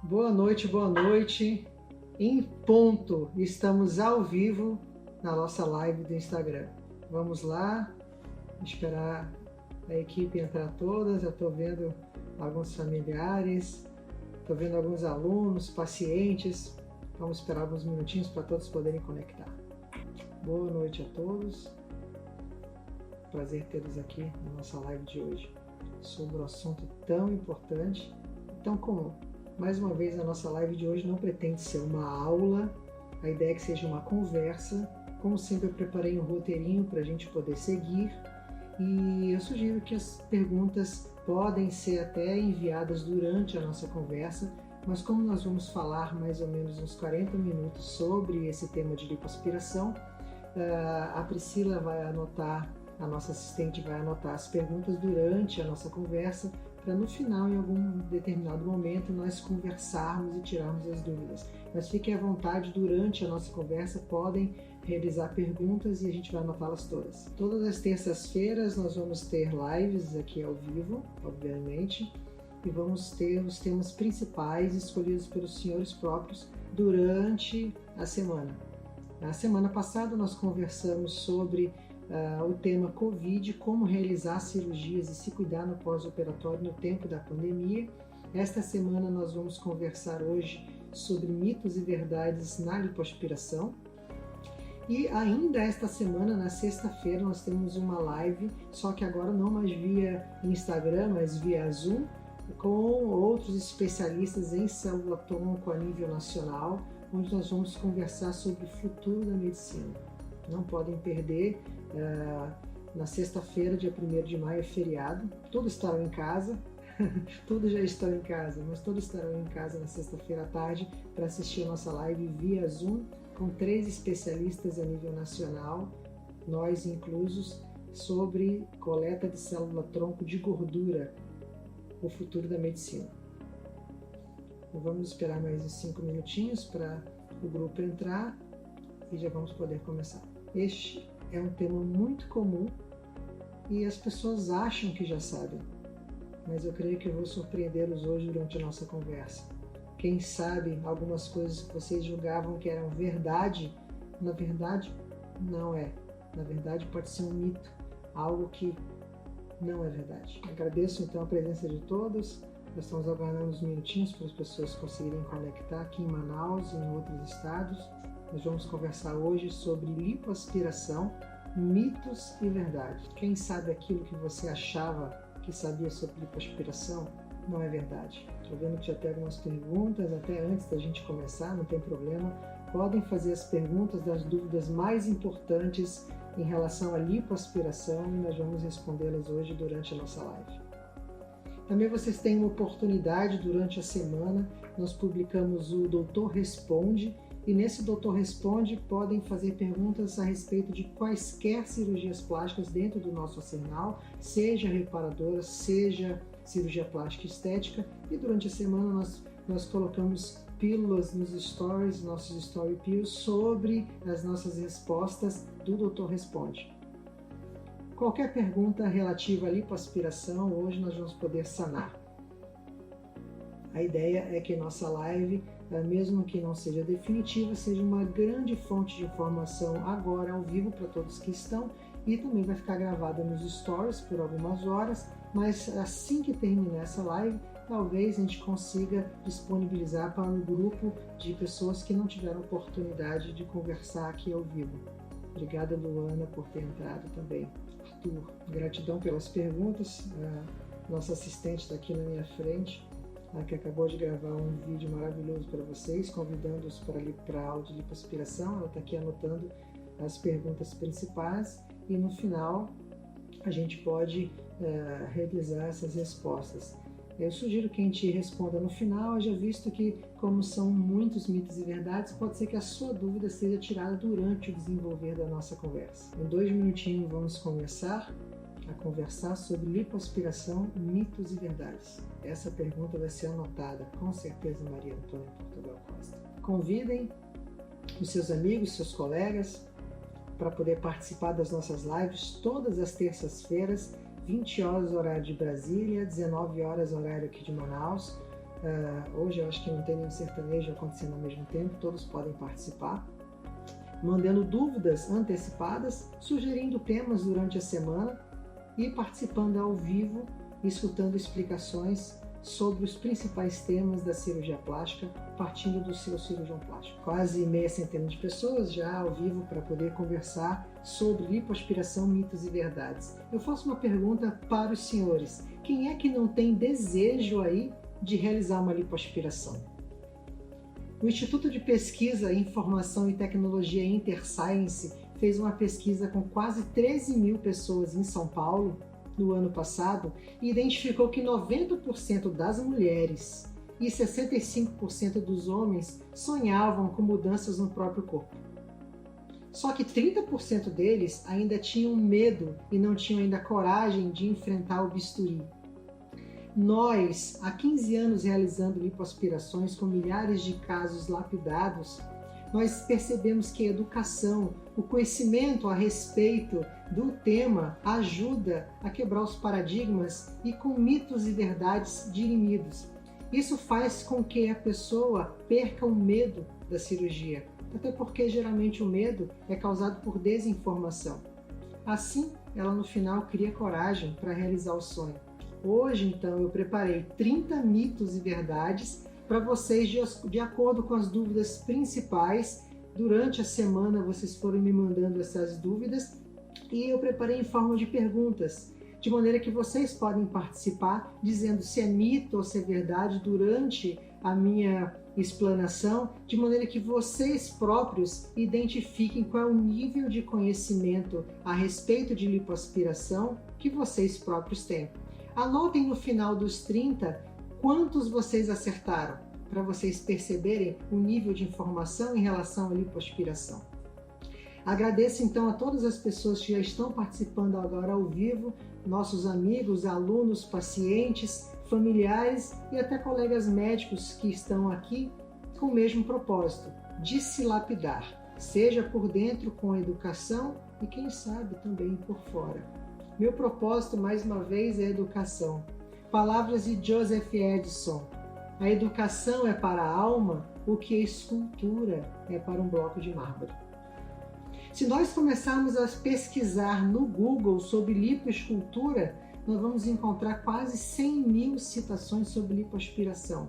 Boa noite. Em ponto, estamos ao vivo na nossa live do Instagram. Vamos lá, esperar a equipe entrar toda. Já estou vendo alguns familiares, estou vendo alguns alunos, pacientes. Vamos esperar alguns minutinhos para todos poderem conectar. Boa noite a todos. Prazer tê-los aqui na nossa live de hoje sobre um assunto tão importante e tão comum. Mais uma vez, a nossa live de hoje não pretende ser uma aula, a ideia é que seja uma conversa. Como sempre, eu preparei um roteirinho para a gente poder seguir e eu sugiro que as perguntas podem ser até enviadas durante a nossa conversa, mas como nós vamos falar mais ou menos uns 40 minutos sobre esse tema de lipoaspiração, a Priscila vai anotar, a nossa assistente vai anotar as perguntas durante a nossa conversa, para no final, em algum determinado momento, nós conversarmos e tirarmos as dúvidas. Mas fiquem à vontade, durante a nossa conversa, podem realizar perguntas e a gente vai anotá-las todas. Todas as terças-feiras nós vamos ter lives aqui ao vivo, obviamente, e vamos ter os temas principais escolhidos pelos senhores próprios durante a semana. Na semana passada nós conversamos sobre o tema Covid, como realizar cirurgias e se cuidar no pós-operatório no tempo da pandemia. Esta semana nós vamos conversar hoje sobre mitos e verdades na lipoaspiração. E ainda esta semana, na sexta-feira, nós temos uma live, só que agora não mais via Instagram, mas via Zoom, com outros especialistas em célula-tronco a nível nacional, onde nós vamos conversar sobre o futuro da medicina. Não podem perder. Na sexta-feira, dia 1º de maio, é feriado. Todos estarão em casa, todos já estão em casa, mas todos estarão em casa na sexta-feira à tarde para assistir a nossa live via Zoom, com 3 especialistas a nível nacional, nós inclusos, sobre coleta de célula-tronco de gordura, o futuro da medicina. Então, vamos esperar mais uns 5 minutinhos para o grupo entrar e já vamos poder começar. Este é um tema muito comum e as pessoas acham que já sabem, mas eu creio que eu vou surpreendê-los hoje durante a nossa conversa. Quem sabe algumas coisas que vocês julgavam que eram verdade, na verdade não é. Na verdade pode ser um mito, algo que não é verdade. Agradeço então a presença de todos. Nós estamos aguardando uns minutinhos para as pessoas conseguirem conectar aqui em Manaus e em outros estados. Nós vamos conversar hoje sobre lipoaspiração, mitos e verdade. Quem sabe aquilo que você achava que sabia sobre lipoaspiração não é verdade. Estou vendo que já tem algumas perguntas, até antes da gente começar, não tem problema. Podem fazer as perguntas das dúvidas mais importantes em relação à lipoaspiração e nós vamos respondê-las hoje durante a nossa live. Também vocês têm uma oportunidade durante a semana, nós publicamos o Doutor Responde, e nesse Doutor Responde podem fazer perguntas a respeito de quaisquer cirurgias plásticas dentro do nosso arsenal, seja reparadora, seja cirurgia plástica estética, e durante a semana nós colocamos pílulas nos stories, nossos story pills, sobre as nossas respostas do Doutor Responde. Qualquer pergunta relativa à lipoaspiração, hoje nós vamos poder sanar. A ideia é que nossa live, mesmo que não seja definitiva, seja uma grande fonte de informação agora ao vivo para todos que estão, e também vai ficar gravada nos stories por algumas horas, mas assim que terminar essa live, talvez a gente consiga disponibilizar para um grupo de pessoas que não tiveram oportunidade de conversar aqui ao vivo. Obrigada, Luana, por ter entrado também. Arthur, gratidão pelas perguntas. Nossa assistente está aqui na minha frente, que acabou de gravar um vídeo maravilhoso para vocês, convidando-os para a aula de lipoaspiração. Ela está aqui anotando as perguntas principais e no final a gente pode revisar essas respostas. Eu sugiro que a gente responda no final, já visto que, como são muitos mitos e verdades, pode ser que a sua dúvida seja tirada durante o desenvolver da nossa conversa. Em 2 minutinhos vamos começar a conversar sobre lipoaspiração, mitos e verdades. Essa pergunta vai ser anotada, com certeza, Maria Antônia Portugal Costa. Convidem os seus amigos, seus colegas, para poder participar das nossas lives todas as terças-feiras, 20 horas horário de Brasília, 19 horas horário aqui de Manaus. Hoje eu acho que não tem nenhum sertanejo acontecendo ao mesmo tempo, todos podem participar, mandando dúvidas antecipadas, sugerindo temas durante a semana e participando ao vivo, escutando explicações sobre os principais temas da cirurgia plástica, partindo do seu cirurgião plástico. Quase meia centena de pessoas já ao vivo para poder conversar sobre lipoaspiração, mitos e verdades. Eu faço uma pergunta para os senhores: quem é que não tem desejo aí de realizar uma lipoaspiração? O Instituto de Pesquisa, Informação e Tecnologia InterScience fez uma pesquisa com quase 13 mil pessoas em São Paulo no ano passado e identificou que 90% das mulheres e 65% dos homens sonhavam com mudanças no próprio corpo. Só que 30% deles ainda tinham medo e não tinham ainda coragem de enfrentar o bisturi. Nós, há 15 anos realizando lipoaspirações com milhares de casos lapidados, nós percebemos que a educação, o conhecimento a respeito do tema ajuda a quebrar os paradigmas e com mitos e verdades dirimidos. Isso faz com que a pessoa perca o medo da cirurgia, até porque geralmente o medo é causado por desinformação. Assim, ela no final cria coragem para realizar o sonho. Hoje, então, eu preparei 30 mitos e verdades para vocês de acordo com as dúvidas principais. Durante a semana vocês foram me mandando essas dúvidas e eu preparei em forma de perguntas, de maneira que vocês podem participar dizendo se é mito ou se é verdade durante a minha explanação, de maneira que vocês próprios identifiquem qual é o nível de conhecimento a respeito de lipoaspiração que vocês próprios têm. Anotem no final dos 30 quantos vocês acertaram, para vocês perceberem o nível de informação em relação à lipoaspiração. Agradeço então a todas as pessoas que já estão participando agora ao vivo, nossos amigos, alunos, pacientes, familiares e até colegas médicos que estão aqui com o mesmo propósito, de se lapidar, seja por dentro com a educação e quem sabe também por fora. Meu propósito, mais uma vez, é a educação. Palavras de Joseph Edison: a educação é para a alma o que a escultura é para um bloco de mármore. Se nós começarmos a pesquisar no Google sobre lipoescultura, nós vamos encontrar quase 100 mil citações sobre lipoaspiração.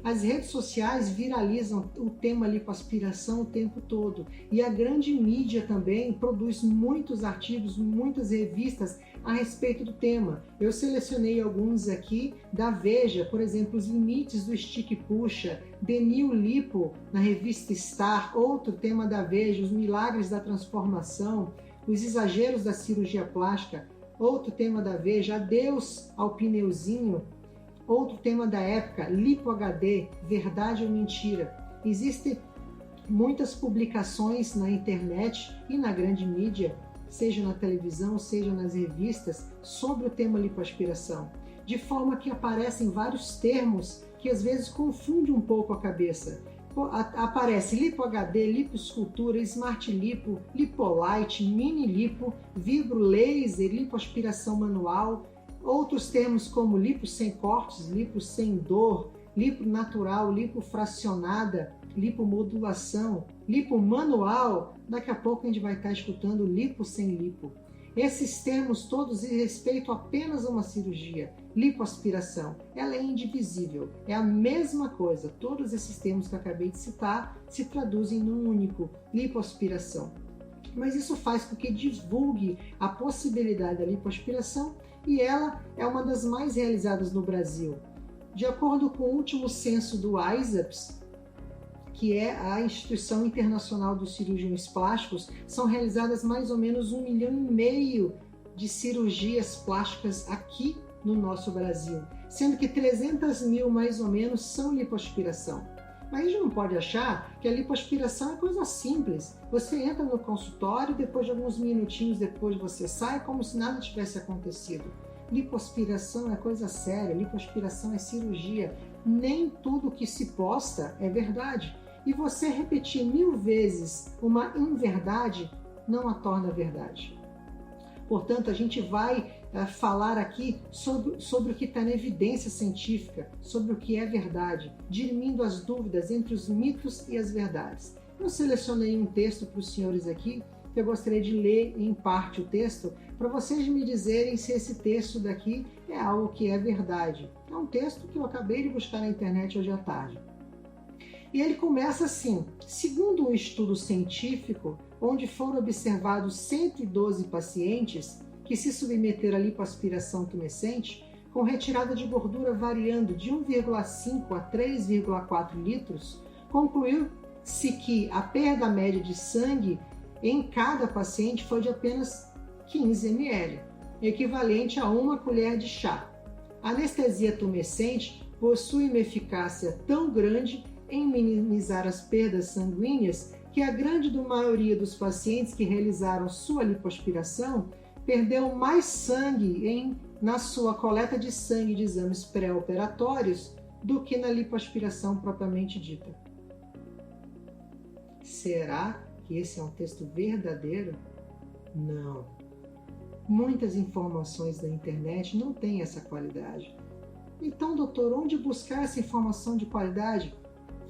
As redes sociais viralizam o tema lipoaspiração o tempo todo e a grande mídia também produz muitos artigos, muitas revistas a respeito do tema. Eu selecionei alguns aqui da Veja, por exemplo, Os Limites do Stick Puxa, The New Lipo, na revista Star, outro tema da Veja, Os Milagres da Transformação, Os Exageros da Cirurgia Plástica, outro tema da Veja, Adeus ao Pneuzinho, outro tema da época, Lipo HD, Verdade ou Mentira. Existem muitas publicações na internet e na grande mídia, seja na televisão, seja nas revistas, sobre o tema lipoaspiração, de forma que aparecem vários termos que às vezes confundem um pouco a cabeça. Aparece Lipo HD, lipoescultura, Smart Lipo, Lipolite, Mini Lipo, Vibro Laser, lipoaspiração manual, outros termos como lipo sem cortes, lipo sem dor, lipo natural, lipo fracionada, lipomodulação, lipo manual. Daqui a pouco a gente vai estar escutando lipo sem lipo. Esses termos todos dizem respeito apenas a uma cirurgia, lipoaspiração. Ela é indivisível, é a mesma coisa. Todos esses termos que eu acabei de citar se traduzem num único, lipoaspiração. Mas isso faz com que divulgue a possibilidade da lipoaspiração e ela é uma das mais realizadas no Brasil. De acordo com o último censo do ISAPS, que é a Instituição Internacional dos Cirurgiões Plásticos, são realizadas mais ou menos 1,5 milhão de cirurgias plásticas aqui no nosso Brasil, sendo que 300 mil mais ou menos são lipoaspiração. Mas a gente não pode achar que a lipoaspiração é coisa simples. Você entra no consultório, depois de alguns minutinhos depois você sai como se nada tivesse acontecido. Lipoaspiração é coisa séria, lipoaspiração é cirurgia. Nem tudo que se posta é verdade. E você repetir 1000 vezes uma inverdade não a torna verdade. Portanto, a gente vai falar aqui sobre o que está na evidência científica, sobre o que é verdade, dirimindo as dúvidas entre os mitos e as verdades. Eu selecionei um texto para os senhores aqui, que eu gostaria de ler em parte o texto, para vocês me dizerem se esse texto daqui é algo que é verdade. É um texto que eu acabei de buscar na internet hoje à tarde. E ele começa assim: segundo um estudo científico, onde foram observados 112 pacientes que se submeteram à lipoaspiração tumescente, com retirada de variando de 1,5 a 3,4 litros, concluiu-se que a perda média de sangue em cada paciente foi de apenas 15 ml, equivalente a 1 colher de chá. A anestesia tumescente possui uma eficácia tão grande em minimizar as perdas sanguíneas que a grande maioria dos pacientes que realizaram sua lipoaspiração perdeu mais sangue na sua coleta de sangue de exames pré-operatórios do que na lipoaspiração propriamente dita. Será que esse é um texto verdadeiro? Não. Muitas informações da internet não têm essa qualidade. Então, doutor, onde buscar essa informação de qualidade?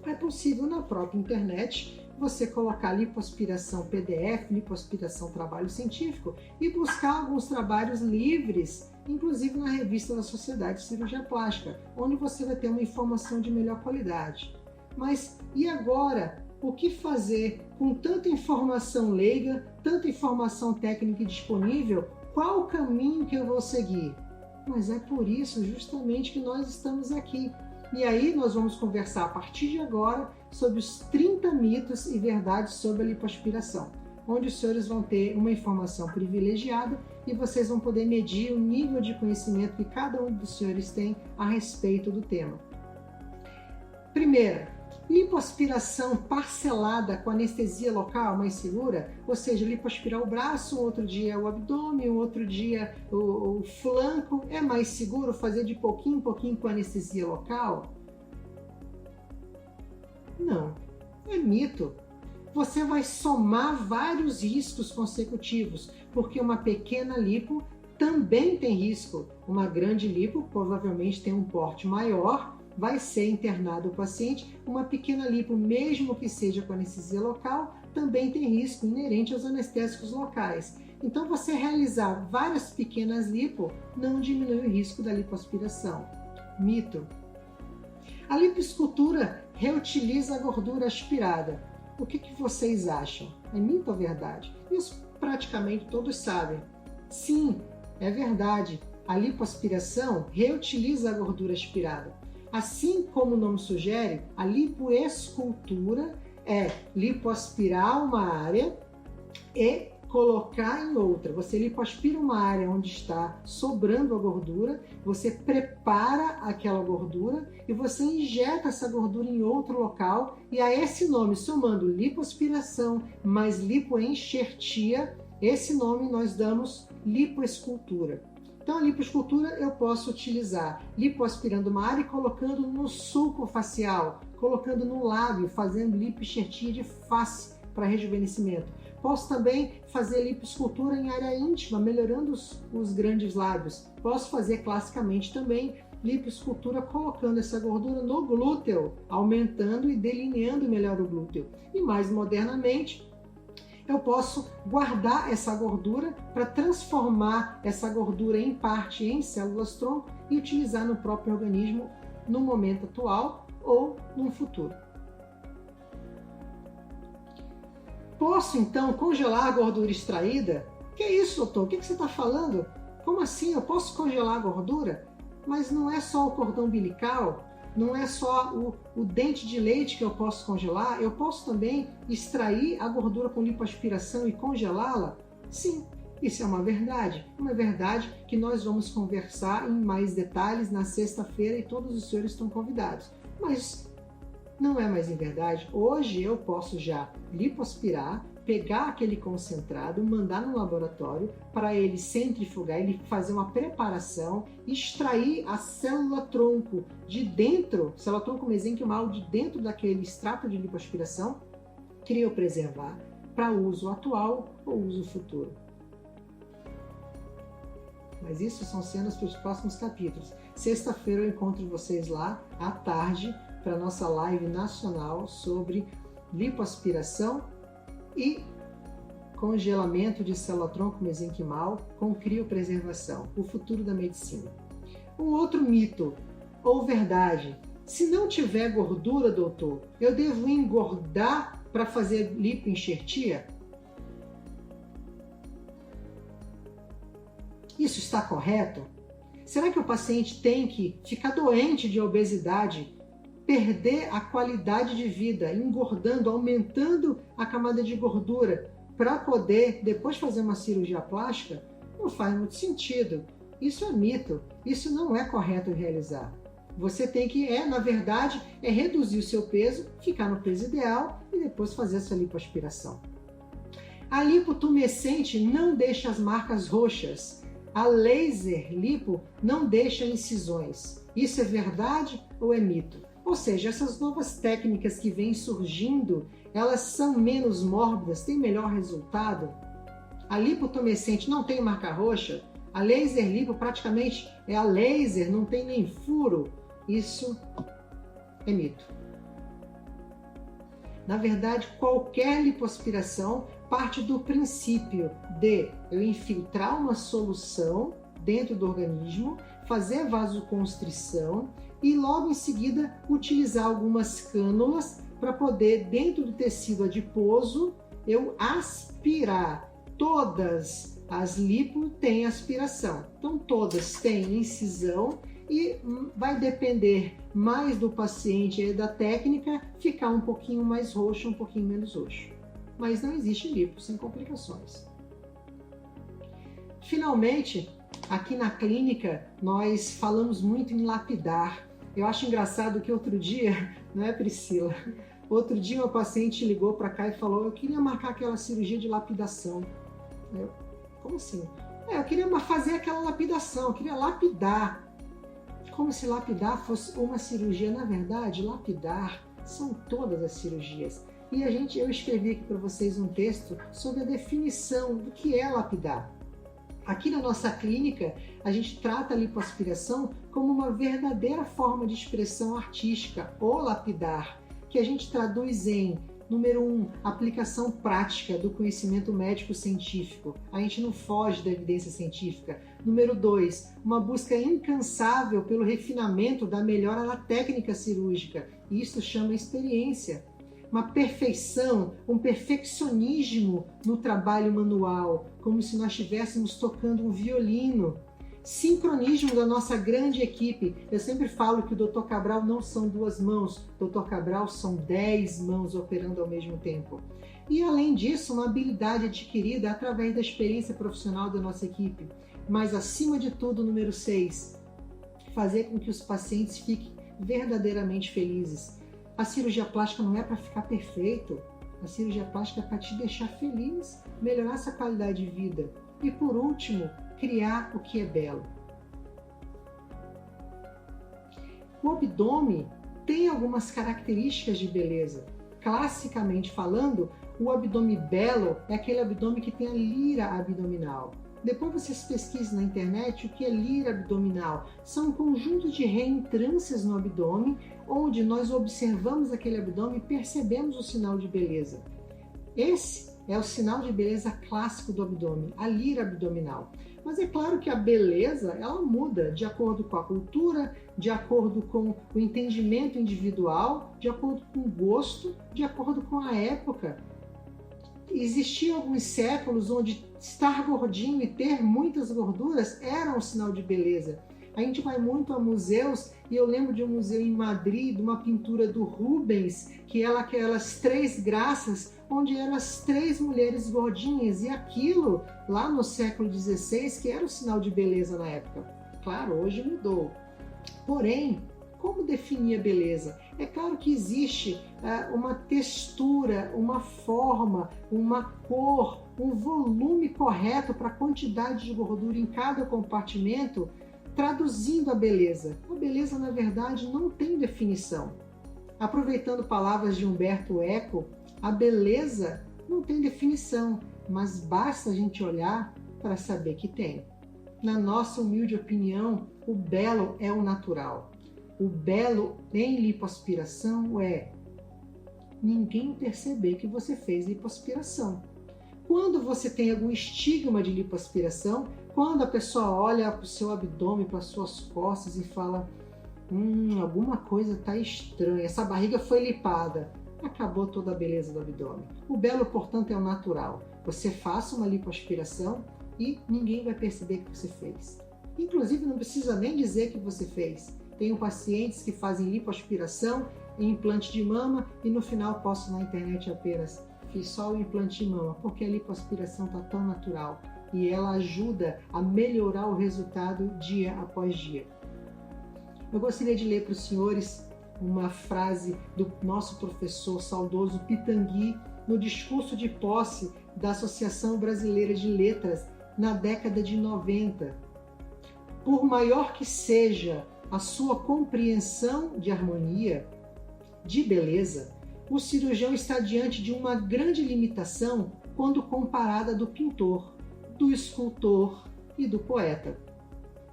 É possível na própria internet você colocar lipoaspiração PDF, lipoaspiração trabalho científico e buscar alguns trabalhos livres, inclusive na revista da Sociedade de Cirurgia Plástica, onde você vai ter uma informação de melhor qualidade. Mas e agora? O que fazer com tanta informação leiga, tanta informação técnica disponível? Qual o caminho que eu vou seguir? Mas é por isso justamente que nós estamos aqui. E aí nós vamos conversar a partir de agora sobre os 30 mitos e verdades sobre a lipoaspiração, onde os senhores vão ter uma informação privilegiada e vocês vão poder medir o nível de conhecimento que cada um dos senhores tem a respeito do tema. Primeira, lipoaspiração parcelada com anestesia local mais segura, ou seja, lipoaspirar o braço, um outro dia o abdômen, um outro dia o flanco, é mais seguro fazer de pouquinho em pouquinho com anestesia local? Não, é mito. Você vai somar vários riscos consecutivos, porque uma pequena lipo também tem risco. Uma grande lipo provavelmente tem um porte maior, vai ser internado o paciente. Uma pequena lipo, mesmo que seja com anestesia local, também tem risco inerente aos anestésicos locais. Então, você realizar várias pequenas lipo não diminui o risco da lipoaspiração. Mito. A lipoescultura reutiliza a gordura aspirada. O que vocês acham? É mito ou verdade? Isso praticamente todos sabem. Sim, é verdade. A lipoaspiração reutiliza a gordura aspirada. Assim como o nome sugere, a lipoescultura é lipoaspirar uma área e colocar em outra. Você lipoaspira uma área onde está sobrando a gordura, você prepara aquela gordura e você injeta essa gordura em outro local, e a esse nome, somando lipoaspiração mais lipoenxertia, esse nome nós damos lipoescultura. Então, a lipoescultura eu posso utilizar lipoaspirando uma área e colocando no sulco facial, colocando no lábio, fazendo lipoenxertia de face para rejuvenescimento. Posso também fazer lipoescultura em área íntima, melhorando os grandes lábios. Posso fazer classicamente também lipoescultura colocando essa gordura no glúteo, aumentando e delineando melhor o glúteo. E mais modernamente, eu posso guardar essa gordura para transformar essa gordura em parte em células-tronco e utilizar no próprio organismo no momento atual ou no futuro. Posso então congelar a gordura extraída? Que isso, doutor? O que você está falando? Como assim? Eu posso congelar a gordura? Mas não é só o cordão umbilical? Não é só o dente de leite que eu posso congelar? Eu posso também extrair a gordura com lipoaspiração e congelá-la? Sim, isso é uma verdade que nós vamos conversar em mais detalhes na sexta-feira e todos os senhores estão convidados. Mas não é mais em verdade. Hoje eu posso já lipoaspirar, pegar aquele concentrado, mandar no laboratório para ele centrifugar, ele fazer uma preparação, extrair a célula-tronco de dentro, célula-tronco mesênquimo de dentro daquele extrato de lipoaspiração, criopreservar para uso atual ou uso futuro. Mas isso são cenas para os próximos capítulos. Sexta-feira eu encontro vocês lá à tarde para a nossa live nacional sobre lipoaspiração e congelamento de célula-tronco mesenquimal com criopreservação, o futuro da medicina. Um outro mito ou verdade: se não tiver gordura, doutor, eu devo engordar para fazer lipoenxertia? Isso está correto? Será que o paciente tem que ficar doente de obesidade, perder a qualidade de vida, engordando, aumentando a camada de gordura para poder depois fazer uma cirurgia plástica? Não faz muito sentido. Isso é mito. Isso não é correto realizar. Você tem que, na verdade, reduzir o seu peso, ficar no peso ideal e depois fazer essa lipoaspiração. A lipotumescente não deixa as marcas roxas. A laser lipo não deixa incisões. Isso é verdade ou é mito? Ou seja, essas novas técnicas que vêm surgindo, elas são menos mórbidas, têm melhor resultado? A lipotumescente não tem marca roxa? A laser lipo praticamente é a laser, não tem nem furo? Isso é mito. Na verdade, qualquer lipoaspiração parte do princípio de eu infiltrar uma solução dentro do organismo, fazer vasoconstrição e logo em seguida utilizar algumas cânulas para poder, dentro do tecido adiposo, eu aspirar. Todas as lipo têm aspiração, então todas têm incisão e vai depender mais do paciente e da técnica ficar um pouquinho mais roxo, um pouquinho menos roxo. Mas não existe lipo sem complicações. Finalmente, aqui na clínica, nós falamos muito em lapidar. Eu acho engraçado que outro dia, não é, Priscila? Outro dia uma paciente ligou para cá e falou: eu queria marcar aquela cirurgia de lapidação. Como assim? Eu queria fazer aquela lapidação, eu queria lapidar. Como se lapidar fosse uma cirurgia. Na verdade, lapidar são todas as cirurgias. E eu escrevi aqui para vocês um texto sobre a definição do que é lapidar. Aqui na nossa clínica, a gente trata a lipoaspiração como uma verdadeira forma de expressão artística, ou lapidar, que a gente traduz em, número 1, aplicação prática do conhecimento médico-científico. A gente não foge da evidência científica. Número 2, uma busca incansável pelo refinamento da melhora na técnica cirúrgica. Isso chama experiência. Uma perfeição, um perfeccionismo no trabalho manual, como se nós estivéssemos tocando um violino. Sincronismo da nossa grande equipe. Eu sempre falo que o Dr. Cabral não são 2 mãos, Dr. Cabral são 10 mãos operando ao mesmo tempo. E além disso, uma habilidade adquirida através da experiência profissional da nossa equipe. Mas acima de tudo, número 6, fazer com que os pacientes fiquem verdadeiramente felizes. A cirurgia plástica não é para ficar perfeito, a cirurgia plástica é para te deixar feliz, melhorar essa qualidade de vida. E por último, criar o que é belo. O abdômen tem algumas características de beleza. Classicamente falando, o abdômen belo é aquele abdômen que tem a lira abdominal. Depois vocês pesquisem na internet o que é lira abdominal. São um conjunto de reentrâncias no abdômen, onde nós observamos aquele abdômen e percebemos o sinal de beleza. Esse é o sinal de beleza clássico do abdômen, a lira abdominal. Mas é claro que a beleza, ela muda de acordo com a cultura, de acordo com o entendimento individual, de acordo com o gosto, de acordo com a época. Existiam alguns séculos onde estar gordinho e ter muitas gorduras era um sinal de beleza. A gente vai muito a museus e eu lembro de um museu em Madrid, de uma pintura do Rubens, que era aquelas 3 graças, onde eram as 3 mulheres gordinhas, e aquilo lá no século XVI, que era o sinal de beleza na época. Claro, hoje mudou. Porém, Como definir a beleza? É claro que existe uma textura, uma forma, uma cor, um volume correto para a quantidade de gordura em cada compartimento, traduzindo a beleza. A beleza, na verdade, não tem definição. Aproveitando palavras de Umberto Eco, a beleza não tem definição, mas basta a gente olhar para saber que tem. Na nossa humilde opinião, o belo é o natural. O belo em lipoaspiração é ninguém perceber que você fez lipoaspiração. Quando você tem algum estigma de lipoaspiração, quando a pessoa olha para o seu abdômen, para as suas costas e fala alguma coisa está estranha, essa barriga foi lipada, acabou toda a beleza do abdômen. O belo, portanto, é o natural. Você faça uma lipoaspiração e ninguém vai perceber que você fez. Inclusive, não precisa nem dizer que você fez. Tenho pacientes que fazem lipoaspiração em implante de mama e no final postam na internet apenas fiz só o implante de mama, porque a lipoaspiração está tão natural e ela ajuda a melhorar o resultado dia após dia. Eu gostaria de ler para os senhores uma frase do nosso professor saudoso Pitangui no discurso de posse da Associação Brasileira de Letras na década de 90. Por maior que seja a sua compreensão de harmonia, de beleza, o cirurgião está diante de uma grande limitação quando comparada do pintor, do escultor e do poeta,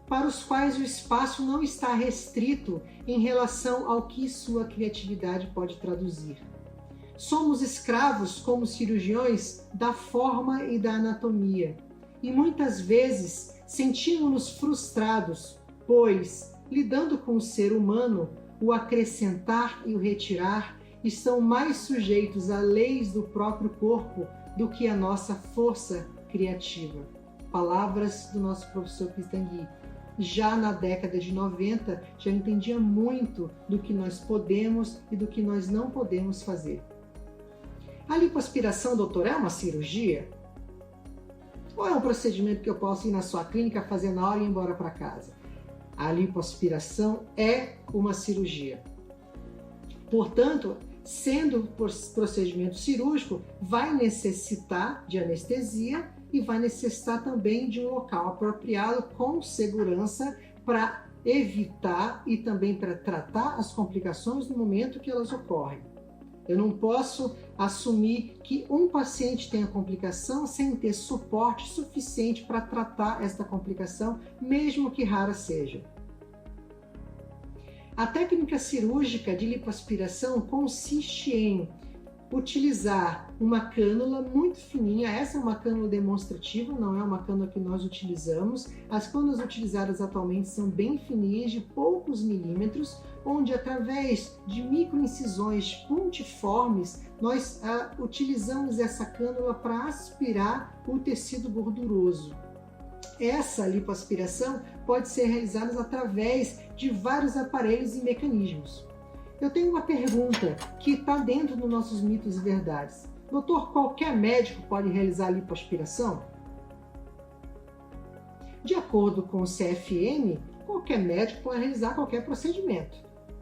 para os quais o espaço não está restrito em relação ao que sua criatividade pode traduzir. Somos escravos, como cirurgiões, da forma e da anatomia, e muitas vezes sentimos-nos frustrados, pois, lidando com o ser humano, o acrescentar e o retirar estão mais sujeitos a leis do próprio corpo do que a nossa força criativa. Palavras do nosso professor Pitangui. Já na década de 90, já entendia muito do que nós podemos e do que nós não podemos fazer. A lipoaspiração, doutor, é uma cirurgia? Ou é um procedimento que eu posso ir na sua clínica fazer na hora e ir embora para casa? A lipoaspiração é uma cirurgia. Portanto, sendo procedimento cirúrgico, vai necessitar de anestesia e vai necessitar também de um local apropriado com segurança para evitar e também para tratar as complicações no momento que elas ocorrem. Eu não posso assumir que um paciente tenha complicação sem ter suporte suficiente para tratar esta complicação, mesmo que rara seja. A técnica cirúrgica de lipoaspiração consiste em utilizar uma cânula muito fininha. Essa é uma cânula demonstrativa, não é uma cânula que nós utilizamos. As cânulas utilizadas atualmente são bem fininhas, de poucos milímetros, onde através de microincisões pontiformes, nós utilizamos essa cânula para aspirar o tecido gorduroso. Essa lipoaspiração pode ser realizada através de vários aparelhos e mecanismos. Eu tenho uma pergunta que está dentro dos nossos mitos e verdades. Doutor, qualquer médico pode realizar lipoaspiração? De acordo com o CFM, qualquer médico pode realizar qualquer procedimento.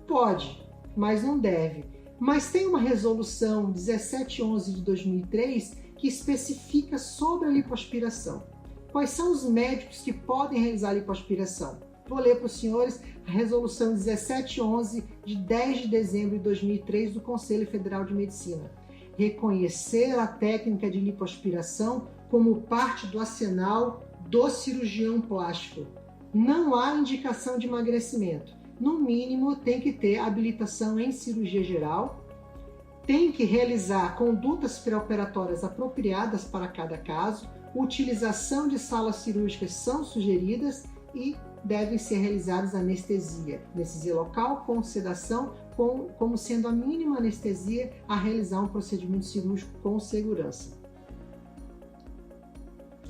Pode, mas não deve. Mas tem uma resolução 1711 de 2003 que especifica sobre a lipoaspiração. Quais são os médicos que podem realizar a lipoaspiração? Vou ler para os senhores a resolução 1711 de 10 de dezembro de 2003 do Conselho Federal de Medicina. Reconhecer a técnica de lipoaspiração como parte do arsenal do cirurgião plástico. Não há indicação de emagrecimento. No mínimo, tem que ter habilitação em cirurgia geral, tem que realizar condutas pré-operatórias apropriadas para cada caso, utilização de salas cirúrgicas são sugeridas e devem ser realizadas anestesia local com sedação, como sendo a mínima anestesia a realizar um procedimento cirúrgico com segurança.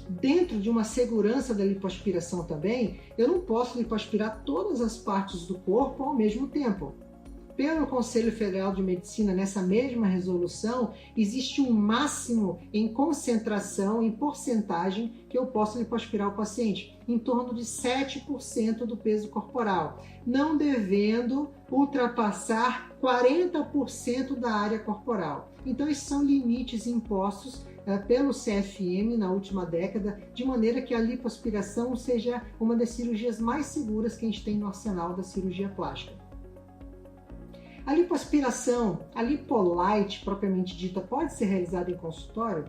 Dentro de uma segurança da lipoaspiração também, eu não posso lipoaspirar todas as partes do corpo ao mesmo tempo. pelo Conselho Federal de Medicina, nessa mesma resolução, existe um máximo em concentração, em porcentagem, que eu posso lipoaspirar o paciente, em torno de 7% do peso corporal, não devendo ultrapassar 40% da área corporal. Então, esses são limites impostos pelo CFM na última década, de maneira que a lipoaspiração seja uma das cirurgias mais seguras que a gente tem no arsenal da cirurgia plástica. A lipoaspiração, a lipolite propriamente dita, pode ser realizada em consultório?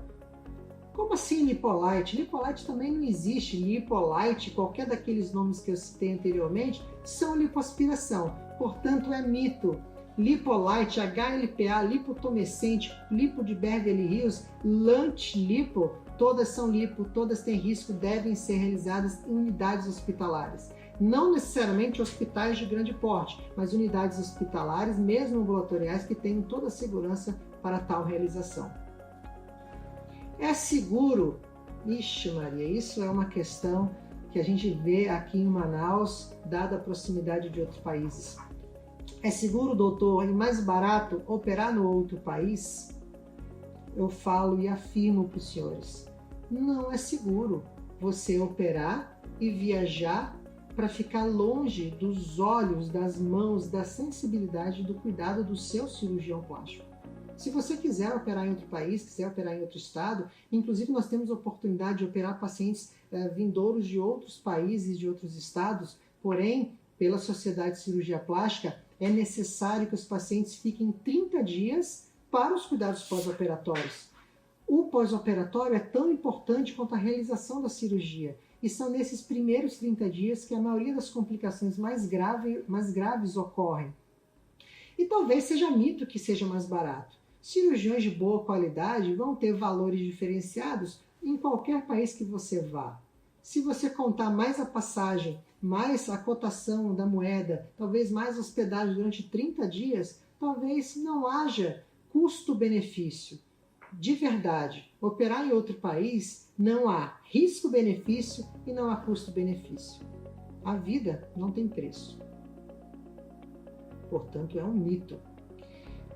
Como assim lipolite? Lipolite também não existe. Lipolite, qualquer daqueles nomes que eu citei anteriormente, são lipoaspiração. Portanto, é mito. Lipolite, HLPA, lipotumescente, lipo de Beverly Hills, lunch lipo, todas são lipo, todas têm risco, devem ser realizadas em unidades hospitalares. Não necessariamente hospitais de grande porte, mas unidades hospitalares, mesmo ambulatoriais, que tenham toda a segurança para tal realização. É seguro? Ixi Maria, isso é uma questão que a gente vê aqui em Manaus, dada a proximidade de outros países. É seguro, doutor, e mais barato operar no outro país? Eu falo e afirmo para os senhores, não é seguro você operar e viajar para ficar longe dos olhos, das mãos, da sensibilidade do cuidado do seu cirurgião plástico. Se você quiser operar em outro país, quiser operar em outro estado, inclusive nós temos a oportunidade de operar pacientes vindouros de outros países, de outros estados, porém, pela Sociedade de Cirurgia Plástica, é necessário que os pacientes fiquem 30 dias para os cuidados pós-operatórios. O pós-operatório é tão importante quanto a realização da cirurgia. E são nesses primeiros 30 dias que a maioria das complicações mais graves ocorrem. E talvez seja mito que seja mais barato. Cirurgiões de boa qualidade vão ter valores diferenciados em qualquer país que você vá. Se você contar mais a passagem, mais a cotação da moeda, talvez mais hospedagem durante 30 dias, talvez não haja custo-benefício. De verdade, operar em outro país não há risco-benefício e não há custo-benefício. A vida não tem preço. Portanto, é um mito.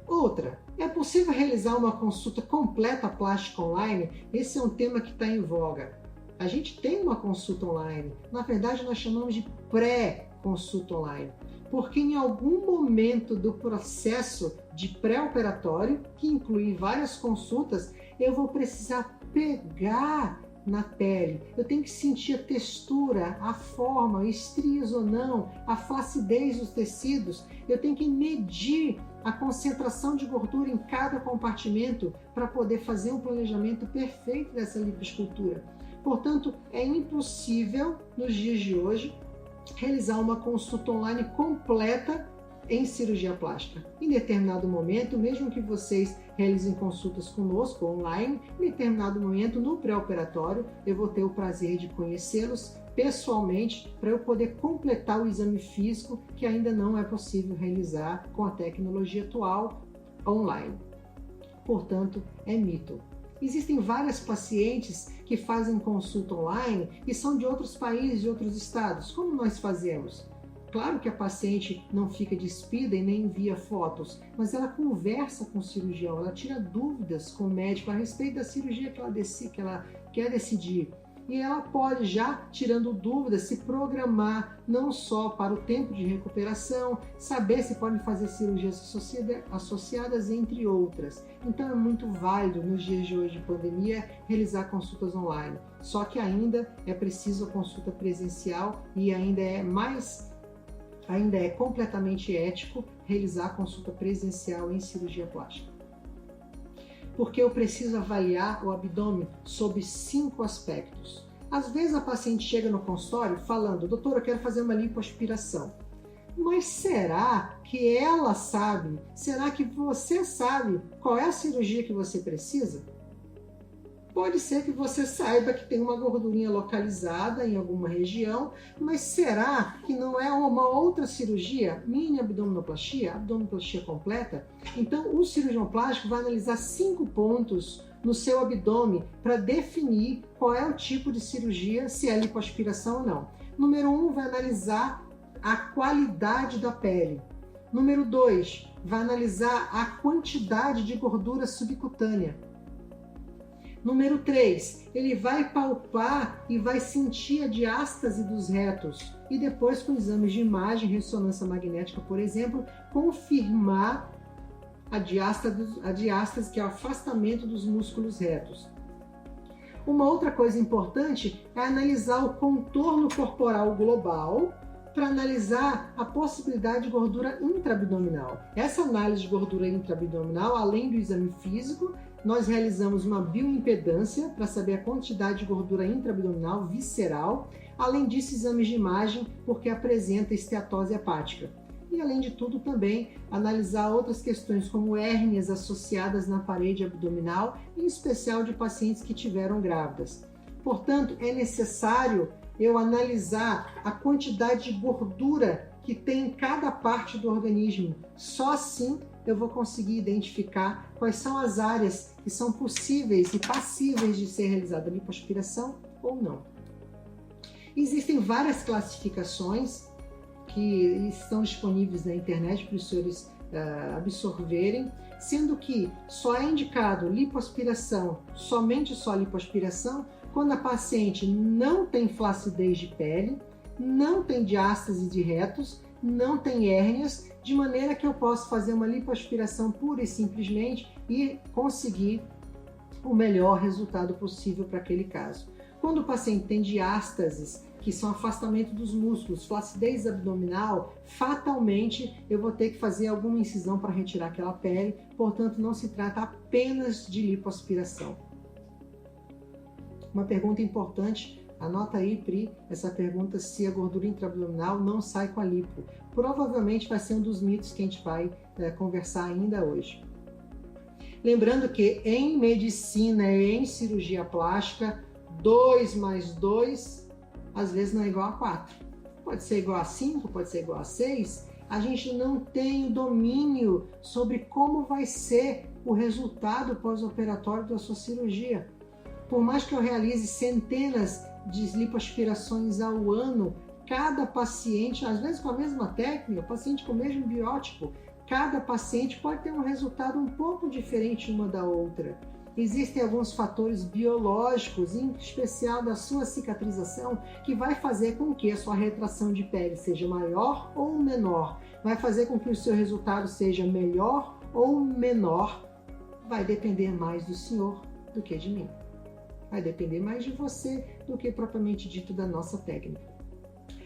Outra, é possível realizar uma consulta completa plástica online? Esse é um tema que está em voga. A gente tem uma consulta online. Na verdade, nós chamamos de pré-consulta online. Porque em algum momento do processo de pré-operatório, que inclui várias consultas, eu vou precisar pegar na pele. Eu tenho que sentir a textura, a forma, estrias ou não, a flacidez dos tecidos. Eu tenho que medir a concentração de gordura em cada compartimento para poder fazer um planejamento perfeito dessa lipoescultura. Portanto, é impossível, nos dias de hoje, realizar uma consulta online completa em cirurgia plástica. Em determinado momento, mesmo que vocês realizem consultas conosco online, em determinado momento, no pré-operatório, eu vou ter o prazer de conhecê-los pessoalmente para eu poder completar o exame físico que ainda não é possível realizar com a tecnologia atual online. Portanto, é mito. Existem várias pacientes que fazem consulta online e são de outros países, de outros estados. Como nós fazemos? Claro que a paciente não fica despida e nem envia fotos, mas ela conversa com o cirurgião, ela tira dúvidas com o médico a respeito da cirurgia que ela quer decidir. E ela pode já, tirando dúvidas, se programar não só para o tempo de recuperação, saber se pode fazer cirurgias associadas, entre outras. Então é muito válido, nos dias de hoje de pandemia, realizar consultas online. Só que ainda é preciso a consulta presencial e ainda é completamente ético realizar a consulta presencial em cirurgia plástica. Porque eu preciso avaliar o abdômen sob 5 aspectos. Às vezes a paciente chega no consultório falando, doutor, eu quero fazer uma lipoaspiração. Mas será que ela sabe? Será que você sabe qual é a cirurgia que você precisa? Pode ser que você saiba que tem uma gordurinha localizada em alguma região, mas será que não é uma outra cirurgia? Mini abdominoplastia, abdominoplastia completa? Então, o cirurgião plástico vai analisar 5 pontos no seu abdômen para definir qual é o tipo de cirurgia, se é lipoaspiração ou não. Número 1, vai analisar a qualidade da pele. Número 2, vai analisar a quantidade de gordura subcutânea. Número 3, ele vai palpar e vai sentir a diástase dos retos. E depois, com exames de imagem, ressonância magnética, por exemplo, confirmar a diástase, que é o afastamento dos músculos retos. Uma outra coisa importante é analisar o contorno corporal global para analisar a possibilidade de gordura intraabdominal. Essa análise de gordura intraabdominal, além do exame físico, nós realizamos uma bioimpedância para saber a quantidade de gordura intraabdominal visceral, além disso, exames de imagem, porque apresenta esteatose hepática. E, além de tudo, também analisar outras questões, como hérnias associadas na parede abdominal, em especial de pacientes que tiveram grávidas. Portanto, é necessário eu analisar a quantidade de gordura que tem em cada parte do organismo. Só assim eu vou conseguir identificar quais são as áreas que são possíveis e passíveis de ser realizada lipoaspiração ou não. Existem várias classificações que estão disponíveis na internet para os senhores absorverem, sendo que só é indicado lipoaspiração, somente só lipoaspiração, quando a paciente não tem flacidez de pele, não tem diástase de retos, não tem hérnias, de maneira que eu possa fazer uma lipoaspiração pura e simplesmente e conseguir o melhor resultado possível para aquele caso. Quando o paciente tem diástases, que são afastamento dos músculos, flacidez abdominal, fatalmente eu vou ter que fazer alguma incisão para retirar aquela pele, portanto não se trata apenas de lipoaspiração. Uma pergunta importante, anota aí, Pri, essa pergunta se a gordura intraabdominal não sai com a lipo. Provavelmente vai ser um dos mitos que a gente vai conversar ainda hoje. Lembrando que em medicina e em cirurgia plástica, 2 mais 2 às vezes não é igual a 4. Pode ser igual a 5, pode ser igual a 6. A gente não tem domínio sobre como vai ser o resultado pós-operatório da sua cirurgia. Por mais que eu realize centenas de lipoaspirações ao ano, cada paciente, às vezes com a mesma técnica, paciente com o mesmo biótipo, cada paciente pode ter um resultado um pouco diferente uma da outra. Existem alguns fatores biológicos, em especial da sua cicatrização, que vai fazer com que a sua retração de pele seja maior ou menor, vai fazer com que o seu resultado seja melhor ou menor, vai depender mais do senhor do que de mim. Vai depender mais de você do que propriamente dito da nossa técnica.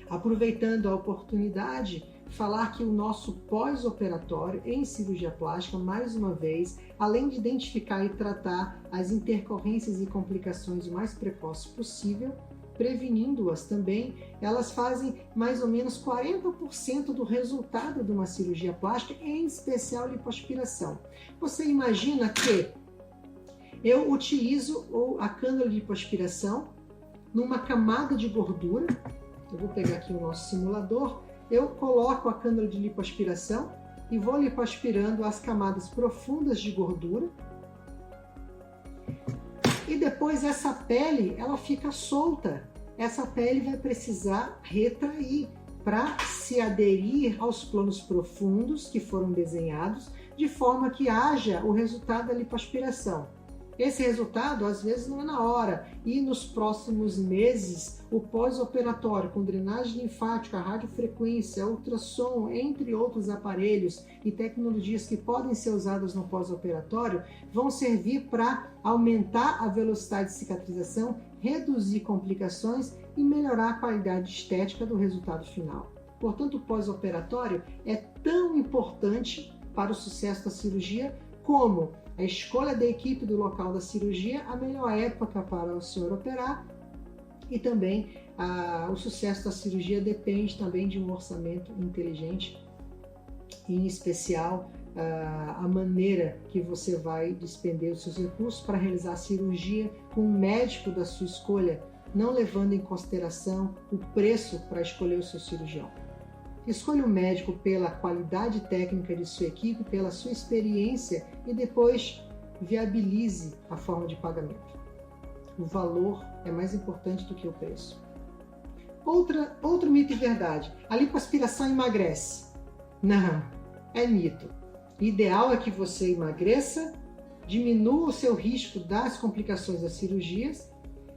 Aproveitando a oportunidade, falar que o nosso pós-operatório em cirurgia plástica, mais uma vez, além de identificar e tratar as intercorrências e complicações o mais precoce possível, prevenindo-as também, elas fazem mais ou menos 40% do resultado de uma cirurgia plástica, em especial lipoaspiração. Você imagina que eu utilizo a cânula de lipoaspiração numa camada de gordura. Eu vou pegar aqui o nosso simulador. Eu coloco a cânula de lipoaspiração e vou lipoaspirando as camadas profundas de gordura. E depois essa pele, ela fica solta. Essa pele vai precisar retrair para se aderir aos planos profundos que foram desenhados, de forma que haja o resultado da lipoaspiração. Esse resultado, às vezes, não é na hora, e nos próximos meses, o pós-operatório, com drenagem linfática, radiofrequência, ultrassom, entre outros aparelhos e tecnologias que podem ser usadas no pós-operatório, vão servir para aumentar a velocidade de cicatrização, reduzir complicações e melhorar a qualidade estética do resultado final. Portanto, o pós-operatório é tão importante para o sucesso da cirurgia como a escolha da equipe do local da cirurgia, a melhor época para o senhor operar, e também o sucesso da cirurgia depende também de um orçamento inteligente, e em especial a maneira que você vai despender os seus recursos para realizar a cirurgia com um médico da sua escolha, não levando em consideração o preço para escolher o seu cirurgião. Escolha o médico pela qualidade técnica de sua equipe, pela sua experiência e depois viabilize a forma de pagamento. O valor é mais importante do que o preço. Outro mito e verdade. A lipoaspiração emagrece. Não. É mito. O ideal é que você emagreça, diminua o seu risco das complicações das cirurgias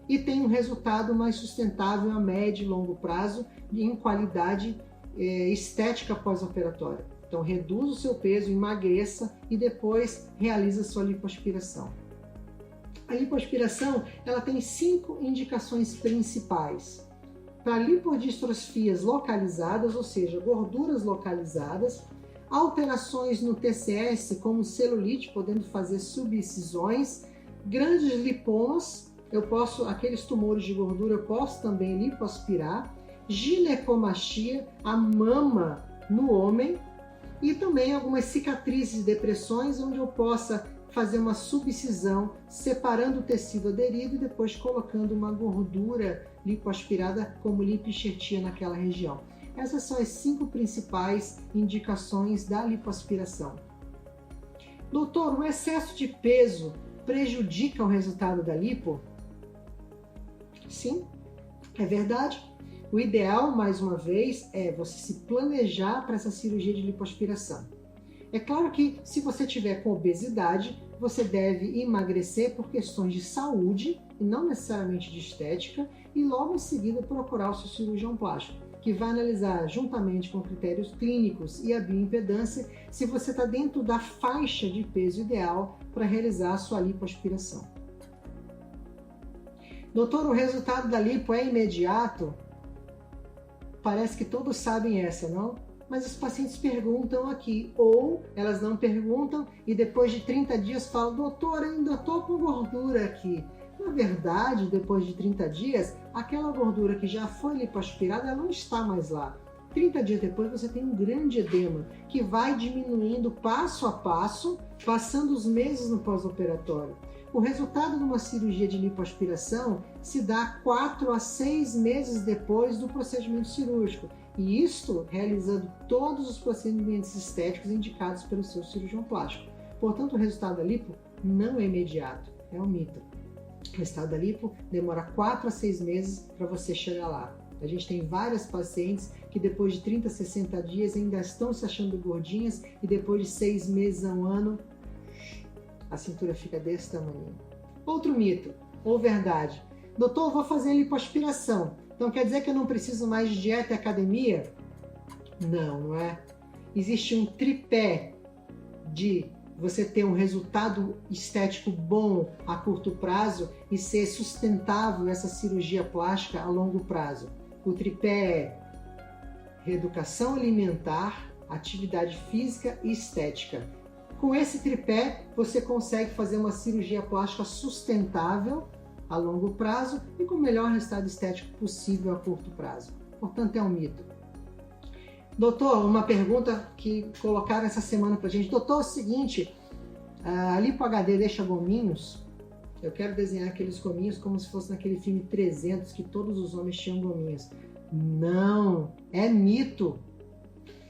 e tenha um resultado mais sustentável a médio e longo prazo em qualidade estética pós-operatória. Então, reduz o seu peso, emagreça e depois realiza a sua lipoaspiração. A lipoaspiração ela tem 5 indicações principais. Para lipodistrofias localizadas, ou seja, gorduras localizadas, alterações no TCS, como celulite, podendo fazer subincisões, grandes lipomas, aqueles tumores de gordura, eu posso também lipoaspirar, ginecomastia, a mama no homem, e também algumas cicatrizes e depressões, onde eu possa fazer uma subincisão, separando o tecido aderido e depois colocando uma gordura lipoaspirada como lipoenxertia naquela região. Essas são as 5 principais indicações da lipoaspiração. Doutor, o excesso de peso prejudica o resultado da lipo? Sim, é verdade. O ideal, mais uma vez, é você se planejar para essa cirurgia de lipoaspiração. É claro que se você tiver com obesidade, você deve emagrecer por questões de saúde e não necessariamente de estética e logo em seguida procurar o seu cirurgião plástico, que vai analisar juntamente com critérios clínicos e a bioimpedância se você está dentro da faixa de peso ideal para realizar a sua lipoaspiração. Doutor, o resultado da lipo é imediato? Parece que todos sabem essa, não? Mas os pacientes perguntam aqui, ou elas não perguntam e depois de 30 dias falam, doutor, ainda estou com gordura aqui. Na verdade, depois de 30 dias, aquela gordura que já foi lipoaspirada, ela não está mais lá. 30 dias depois você tem um grande edema, que vai diminuindo passo a passo, passando os meses no pós-operatório. O resultado de uma cirurgia de lipoaspiração se dá 4 a 6 meses depois do procedimento cirúrgico. E isto realizando todos os procedimentos estéticos indicados pelo seu cirurgião plástico. Portanto, o resultado da lipo não é imediato, é um mito. O resultado da lipo demora 4 a 6 meses para você chegar lá. A gente tem várias pacientes que depois de 30 a 60 dias ainda estão se achando gordinhas e depois de 6 meses a 1 ano, a cintura fica desse tamanho. Outro mito, ou verdade. Doutor, vou fazer lipoaspiração. Então quer dizer que eu não preciso mais de dieta e academia? Não, não é? Existe um tripé de você ter um resultado estético bom a curto prazo e ser sustentável essa cirurgia plástica a longo prazo. O tripé é reeducação alimentar, atividade física e estética. Com esse tripé, você consegue fazer uma cirurgia plástica sustentável a longo prazo e com o melhor resultado estético possível a curto prazo. Portanto, é um mito. Doutor, uma pergunta que colocaram essa semana pra gente. Doutor, é o seguinte, a Lipo HD deixa gominhos? Eu quero desenhar aqueles gominhos como se fosse naquele filme 300, que todos os homens tinham gominhos. Não, é mito.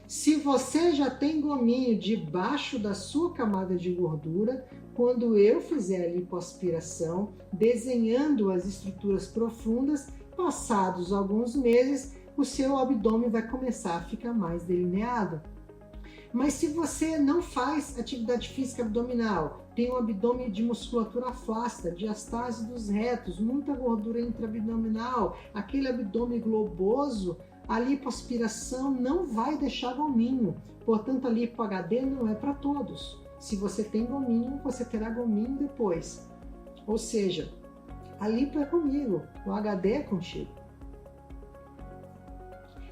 Se você já tem gominho debaixo da sua camada de gordura, quando eu fizer a lipoaspiração, desenhando as estruturas profundas, passados alguns meses, o seu abdômen vai começar a ficar mais delineado. Mas se você não faz atividade física abdominal, tem um abdômen de musculatura flácida, diastase dos retos, muita gordura intraabdominal, aquele abdômen globoso, a lipoaspiração não vai deixar gominho. Portanto, a Lipo HD não é para todos. Se você tem gominho, você terá gominho depois. Ou seja, a lipo é comigo, o HD é contigo.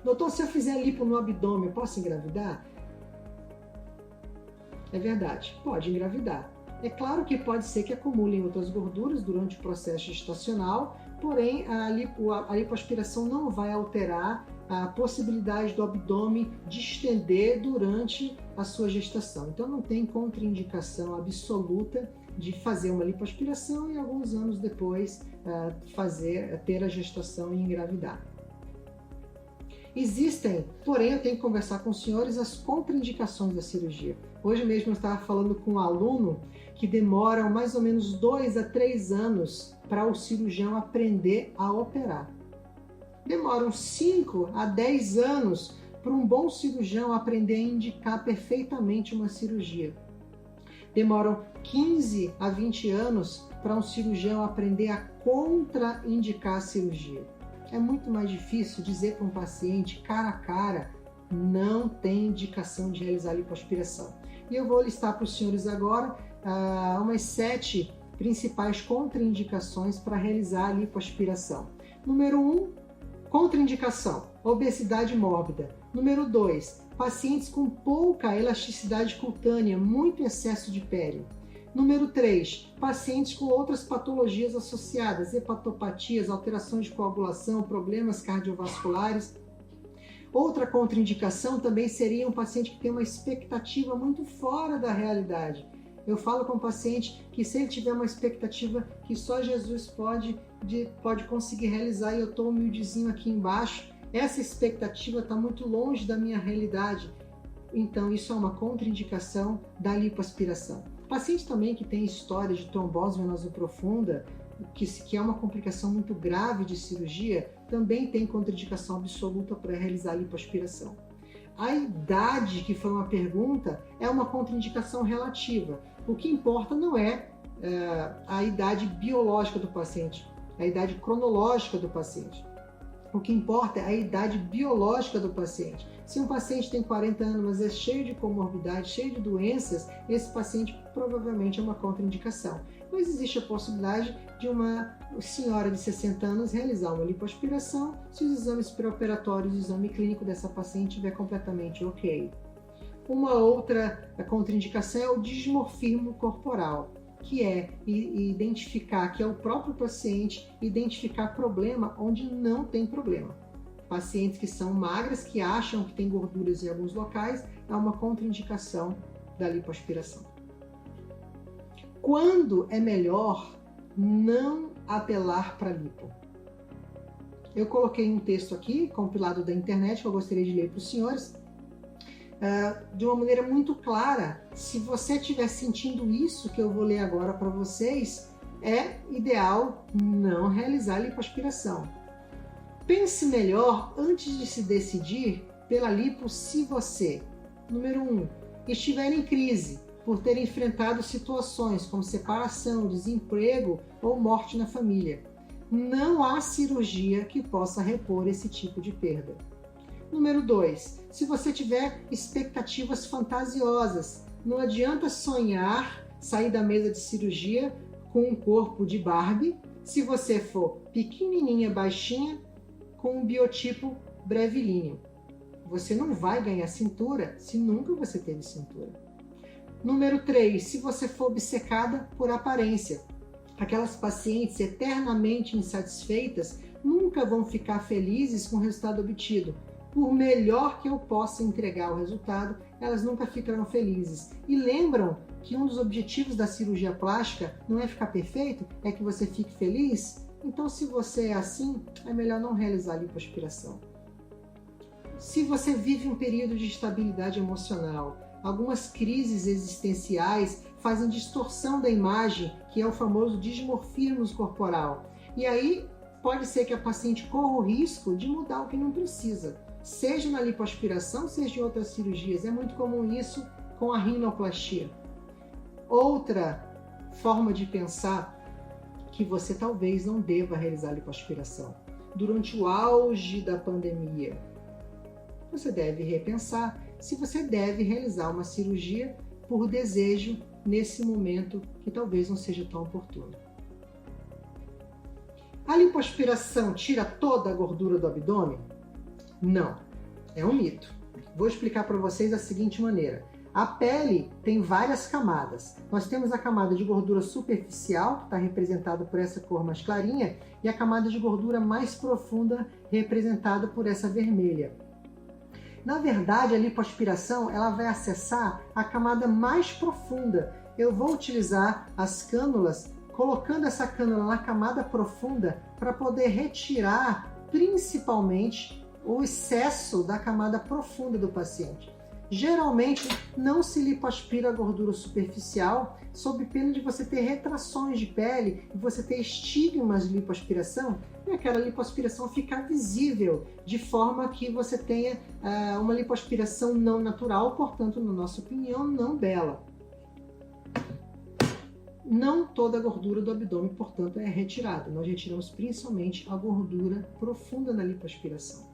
Doutor, se eu fizer lipo no abdômen, eu posso engravidar? É verdade, pode engravidar. É claro que pode ser que acumulem outras gorduras durante o processo gestacional, porém a lipoaspiração não vai alterar a possibilidade do abdômen distender durante a sua gestação. Então não tem contraindicação absoluta de fazer uma lipoaspiração e alguns anos depois ter a gestação e engravidar. Existem, porém eu tenho que conversar com os senhores as contraindicações da cirurgia. Hoje mesmo eu estava falando com um aluno que demora mais ou menos 2 a 3 anos para o cirurgião aprender a operar. Demoram 5 a 10 anos para um bom cirurgião aprender a indicar perfeitamente uma cirurgia. Demoram 15 a 20 anos para um cirurgião aprender a contraindicar a cirurgia. É muito mais difícil dizer para um paciente, cara a cara, não tem indicação de realizar lipoaspiração. E eu vou listar para os senhores agora umas 7 principais contraindicações para realizar a lipoaspiração. Número 1, contraindicação, obesidade mórbida. Número 2, pacientes com pouca elasticidade cutânea, muito excesso de pele. Número 3, pacientes com outras patologias associadas, hepatopatias, alterações de coagulação, problemas cardiovasculares. Outra contraindicação também seria um paciente que tem uma expectativa muito fora da realidade. Eu falo com o paciente que se ele tiver uma expectativa que só Jesus pode conseguir realizar e eu estou humildezinho aqui embaixo, essa expectativa está muito longe da minha realidade. Então isso é uma contraindicação da lipoaspiração. Paciente também que tem história de trombose venosa profunda, que é uma complicação muito grave de cirurgia, também tem contraindicação absoluta para realizar a lipoaspiração. A idade, que foi uma pergunta, é uma contraindicação relativa. O que importa não é a idade biológica do paciente, a idade cronológica do paciente. O que importa é a idade biológica do paciente. Se um paciente tem 40 anos, mas é cheio de comorbidade, cheio de doenças, esse paciente provavelmente é uma contraindicação. Mas existe a possibilidade de uma senhora de 60 anos realizar uma lipoaspiração se os exames pré-operatórios e o exame clínico dessa paciente estiver completamente ok. Uma outra contraindicação é o dismorfismo corporal, que é identificar, que é o próprio paciente identificar problema onde não tem problema. Pacientes que são magras, que acham que tem gorduras em alguns locais, é uma contraindicação da lipoaspiração. Quando é melhor não apelar para lipo? Eu coloquei um texto aqui, compilado da internet, que eu gostaria de ler para os senhores, de uma maneira muito clara. Se você estiver sentindo isso que eu vou ler agora para vocês, é ideal não realizar lipoaspiração. Pense melhor antes de se decidir pela lipo se você, número 1, estiver em crise por ter enfrentado situações como separação, desemprego ou morte na família. Não há cirurgia que possa repor esse tipo de perda. Número 2, se você tiver expectativas fantasiosas, não adianta sonhar sair da mesa de cirurgia com um corpo de Barbie se você for pequenininha, baixinha, com um biotipo brevilíneo. Você não vai ganhar cintura se nunca você teve cintura. Número 3, se você for obcecada por aparência. Aquelas pacientes eternamente insatisfeitas nunca vão ficar felizes com o resultado obtido. Por melhor que eu possa entregar o resultado, elas nunca ficarão felizes. E lembram que um dos objetivos da cirurgia plástica não é ficar perfeito, é que você fique feliz? Então, se você é assim, é melhor não realizar a lipoaspiração. Se você vive um período de instabilidade emocional, algumas crises existenciais fazem distorção da imagem, que é o famoso dismorfismo corporal. E aí, pode ser que a paciente corra o risco de mudar o que não precisa. Seja na lipoaspiração, seja em outras cirurgias. É muito comum isso com a rinoplastia. Outra forma de pensar que você talvez não deva realizar a lipoaspiração. Durante o auge da pandemia, você deve repensar se você deve realizar uma cirurgia por desejo nesse momento que talvez não seja tão oportuno. A lipoaspiração tira toda a gordura do abdômen? Não, é um mito. Vou explicar para vocês da seguinte maneira. A pele tem várias camadas. Nós temos a camada de gordura superficial, que está representada por essa cor mais clarinha, e a camada de gordura mais profunda, representada por essa vermelha. Na verdade, a lipoaspiração ela vai acessar a camada mais profunda. Eu vou utilizar as cânulas, colocando essa cânula na camada profunda para poder retirar principalmente o excesso da camada profunda do paciente. Geralmente não se lipoaspira a gordura superficial sob pena de você ter retrações de pele e você ter estigmas de lipoaspiração e aquela lipoaspiração ficar visível, de forma que você tenha uma lipoaspiração não natural, portanto, na nossa opinião, não bela. Não toda a gordura do abdômen, portanto, é retirada. Nós retiramos principalmente a gordura profunda na lipoaspiração.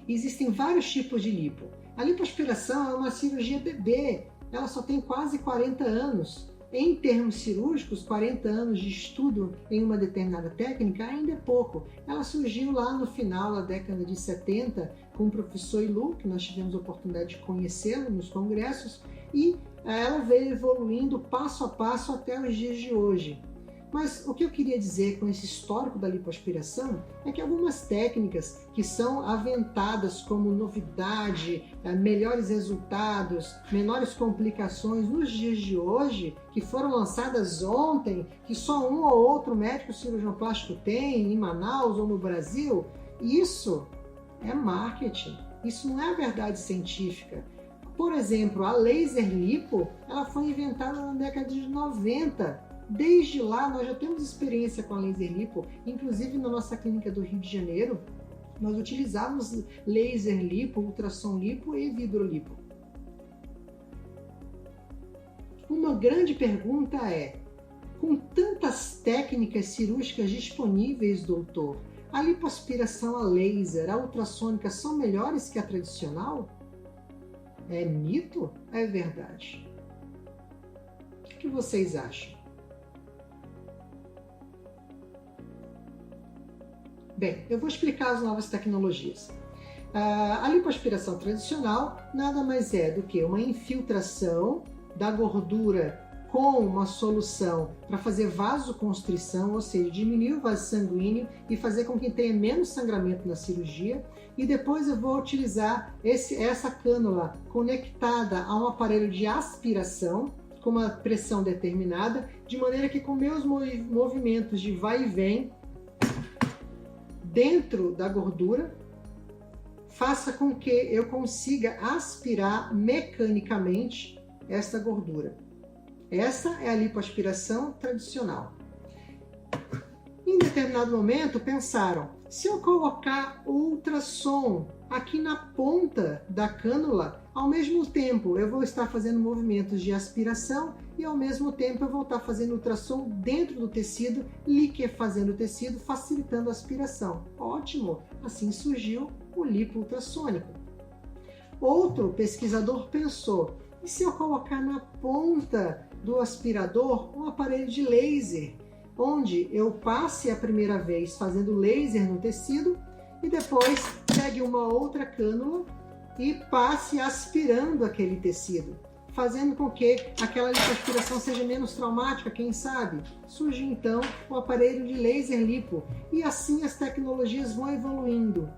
Existem vários tipos de lipo. A lipoaspiração é uma cirurgia bebê, ela só tem quase 40 anos. Em termos cirúrgicos, 40 anos de estudo em uma determinada técnica ainda é pouco. Ela surgiu lá no final da década de 70 com o professor Ilu, que nós tivemos a oportunidade de conhecê-lo nos congressos, e ela veio evoluindo passo a passo até os dias de hoje. Mas o que eu queria dizer com esse histórico da lipoaspiração é que algumas técnicas que são aventadas como novidade, melhores resultados, menores complicações nos dias de hoje, que foram lançadas ontem, que só um ou outro médico cirurgião plástico tem em Manaus ou no Brasil, isso é marketing, isso não é a verdade científica. Por exemplo, a laser lipo, ela foi inventada na década de 90. Desde lá, nós já temos experiência com a laser lipo, inclusive na nossa clínica do Rio de Janeiro, nós utilizávamos laser lipo, ultrassom lipo e vidrolipo. Uma grande pergunta é, com tantas técnicas cirúrgicas disponíveis, doutor, a lipoaspiração a laser, a ultrassônica são melhores que a tradicional? É mito? É verdade? O que vocês acham? Bem, eu vou explicar as novas tecnologias. A lipoaspiração tradicional nada mais é do que uma infiltração da gordura com uma solução para fazer vasoconstrição, ou seja, diminuir o vaso sanguíneo e fazer com que tenha menos sangramento na cirurgia. E depois eu vou utilizar essa cânula conectada a um aparelho de aspiração com uma pressão determinada, de maneira que com meus movimentos de vai e vem dentro da gordura, faça com que eu consiga aspirar mecanicamente esta gordura. Essa é a lipoaspiração tradicional. Em determinado momento pensaram, se eu colocar ultrassom aqui na ponta da cânula, ao mesmo tempo eu vou estar fazendo movimentos de aspiração e ao mesmo tempo eu vou estar fazendo ultrassom dentro do tecido, liquefazendo o tecido, facilitando a aspiração. Ótimo! Assim surgiu o lipo ultrassônico. Outro pesquisador pensou, e se eu colocar na ponta do aspirador um aparelho de laser, onde eu passe a primeira vez fazendo laser no tecido e depois pegue uma outra cânula e passe aspirando aquele tecido, fazendo com que aquela lipoaspiração seja menos traumática, quem sabe? Surge então o aparelho de laser lipo e assim as tecnologias vão evoluindo.